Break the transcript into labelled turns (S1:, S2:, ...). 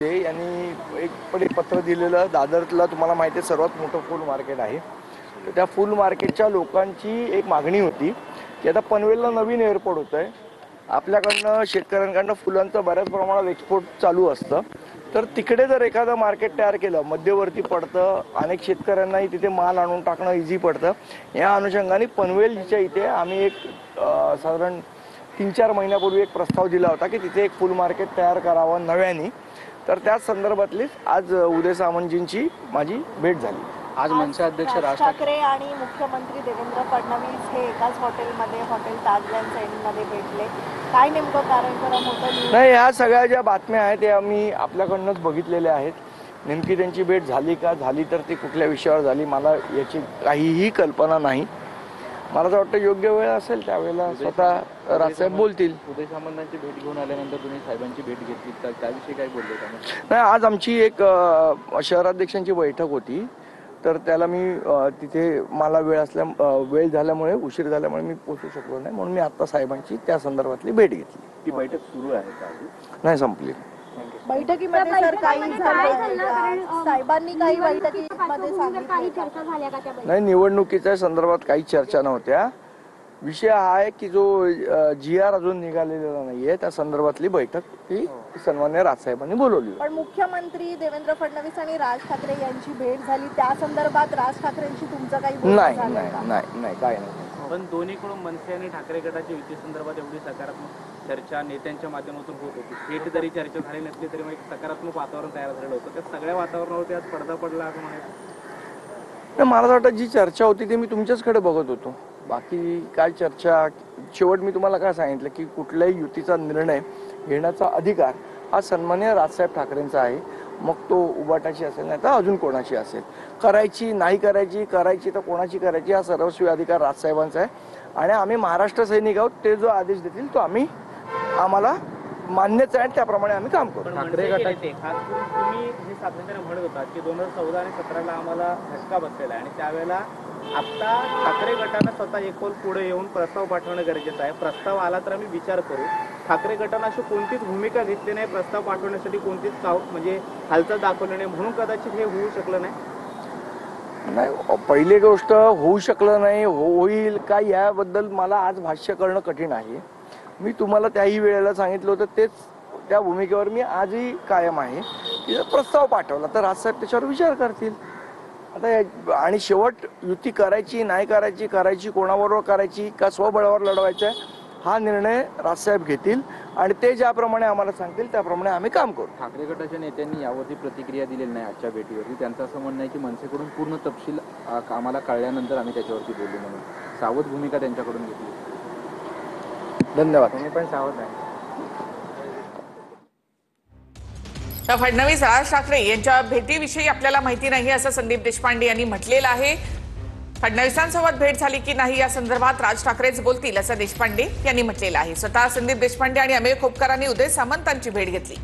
S1: यांनी एक पत्र दिलेलं दादरला, तुम्हाला माहिती आहे सर्वात मोठं फूल मार्केट आहे. तर त्या फूल मार्केटच्या लोकांची एक मागणी होती की आता पनवेलला नवीन एअरपोर्ट होत आहे, आपल्याकडनं शेतकऱ्यांकडनं फुलांचं बऱ्याच प्रमाणात एक्सपोर्ट चालू असतं, तर तिकडे जर एखादं मार्केट तयार केलं, मध्यवर्ती पडतं, अनेक शेतकऱ्यांनाही तिथे माल आणून टाकणं इझी पडतं. या अनुषंगाने पनवेलच्या इथे आम्ही एक साधारण 3-4 महिन्यापूर्वी एक प्रस्ताव दिला होता की तिथे एक फुल मार्केट तयार करावं नव्याने. तर त्याच संदर्भातलीच आज उदय सामंतजींची माझी भेट झाली.
S2: आज मनसे अध्यक्ष राज
S3: ठाकरे आणि मुख्यमंत्री देवेंद्र फडणवीस हे एकाच हॉटेलमध्ये, हॉटेल ताजलँड साइडमध्ये भेटले. काय नेमकं कार्यक्रम होतं?
S1: नाही, ह्या सगळ्या ज्या बातम्या आहेत त्या आम्ही आपल्याकडनंच बघितलेल्या आहेत. नेमकी त्यांची भेट झाली का, झाली तर ती कुठल्या विषयावर झाली मला याची काहीही कल्पना नाही. मला तर वाटतं योग्य वेळ असेल त्यावेळेला स्वतः राजसाहेब बोलतील.
S2: उदय सामंतांची भेट घेऊन आल्यानंतर तुम्ही साहेबांची भेट घेतली, तर त्याविषयी काय बोलले?
S1: नाही, आज आमची एक शहराध्यक्षांची बैठक होती, तर त्याला मी तिथे मला वेळ झाल्यामुळे, उशीर झाल्यामुळे मी पोहोचू शकलो नाही, म्हणून मी आता साहेबांची त्या संदर्भातली भेट घेतली.
S2: ती बैठक सुरू आहे का?
S1: नाही, संपली.
S3: बैठकीमध्ये सर काही साहेबांनी काही बैठकीमध्ये सांगितलं?
S1: नाही, निवडणुकीच्या संदर्भात काही चर्चा नव्हत्या. विषय हा आहे की जो GR अजून निघालेला नाहीये, त्या संदर्भातली बैठक ही सन्मान्य राजसाहेबांनी बोलवली.
S3: पण मुख्यमंत्री देवेंद्र फडणवीस आणि राज ठाकरे यांची भेट झाली, त्या संदर्भात राज ठाकरेंशी तुमचं काही बोलणं झालं का?
S1: नाही, काय नाही.
S4: पण दोन्हीकडून मनसे आणि ठाकरे गटाच्या युती संदर्भात एवढी सकारात्मक चर्चा नेत्यांच्या माध्यमातून होत होती. थेट जरी चर्चा झाली नसली तरी मग एक सकारात्मक वातावरण तयार झालेलं होतं. त्या सगळ्या वातावरणावरती आज पडदा पडला असं म्हणायचं.
S1: मला वाटतं जी चर्चा होती ती मी तुमच्याचकडे बघत होतो. बाकी काय चर्चा, शेवट मी तुम्हाला काय सांगितलं की कुठल्याही युतीचा निर्णय घेण्याचा अधिकार हा सन्मान्य राजसाहेब ठाकरेंचा आहे. मग तो उबाटाची असेल, नाही तर अजून कोणाची असेल, करायची नाही करायची, करायची तर कोणाची करायची, हा सर्वस्वी अधिकार राजसाहेबांचा आहे. आणि आम्ही महाराष्ट्र सैनिक आहोत, ते जो आदेश देतील तो आम्हाला मान्यच आहे, त्याप्रमाणे आम्ही काम करू.
S4: ठाकरे गटाचे खास करून तुम्ही हे सातत्याने म्हणत होता की 2014 आणि 2017ला आम्हाला धक्का बसलेला आहे, आणि त्यावेळेला आता ठाकरे गटानं स्वतः एक पाऊल पुढे येऊन प्रस्ताव पाठवणं गरजेचं आहे. प्रस्ताव आला तर आम्ही विचार करू. ठाकरे गटानं अशी कोणतीच भूमिका घेतली नाही, प्रस्ताव पाठवण्यासाठी कोणतीच म्हणजे हालचाल दाखवली नाही, म्हणून कदाचित हे होऊ शकलं नाही.
S1: पहिली गोष्ट, होऊ शकलं नाही, होईल का याबद्दल मला आज भाष्य करणं कठीण आहे. मी तुम्हाला त्याही वेळेला सांगितलं होतं, तेच त्या भूमिकेवर मी आजही कायम आहे की जर प्रस्ताव पाठवला तर राजसाहेब त्याच्यावर विचार करतील. आता आणि शेवट युती करायची नाही करायची, करायची कोणाबरोबर करायची का स्वबळावर लढवायचं आहे, हा निर्णय राजसाहेब घेतील आणि ते ज्याप्रमाणे आम्हाला सांगतील त्याप्रमाणे आम्ही काम करू.
S2: ठाकरे गटाच्या नेत्यांनी यावरती प्रतिक्रिया दिलेली नाही आजच्या भेटीवरती. त्यांचं असं म्हणणं आहे की मनसेकडून पूर्ण तपशील आम्हाला कळल्यानंतर आम्ही त्याच्यावरती बोलू, म्हणून सावध भूमिका त्यांच्याकडून घेतली.
S1: धन्यवाद.
S2: तुम्ही पण सावध आहे.
S5: तर फडणवीस राज ठाकरे यांच्या भेटीविषयी आपल्याला माहिती नाही असं संदीप देशपांडे यांनी म्हटलेलं आहे. फडणवीसांसोबत भेट झाली की नाही या संदर्भात राज ठाकरेच बोलतील असं देशपांडे यांनी म्हटलेलं आहे. स्वतः संदीप देशपांडे आणि अमेय खोपकरांनी उदय सामंतांची भेट घेतली.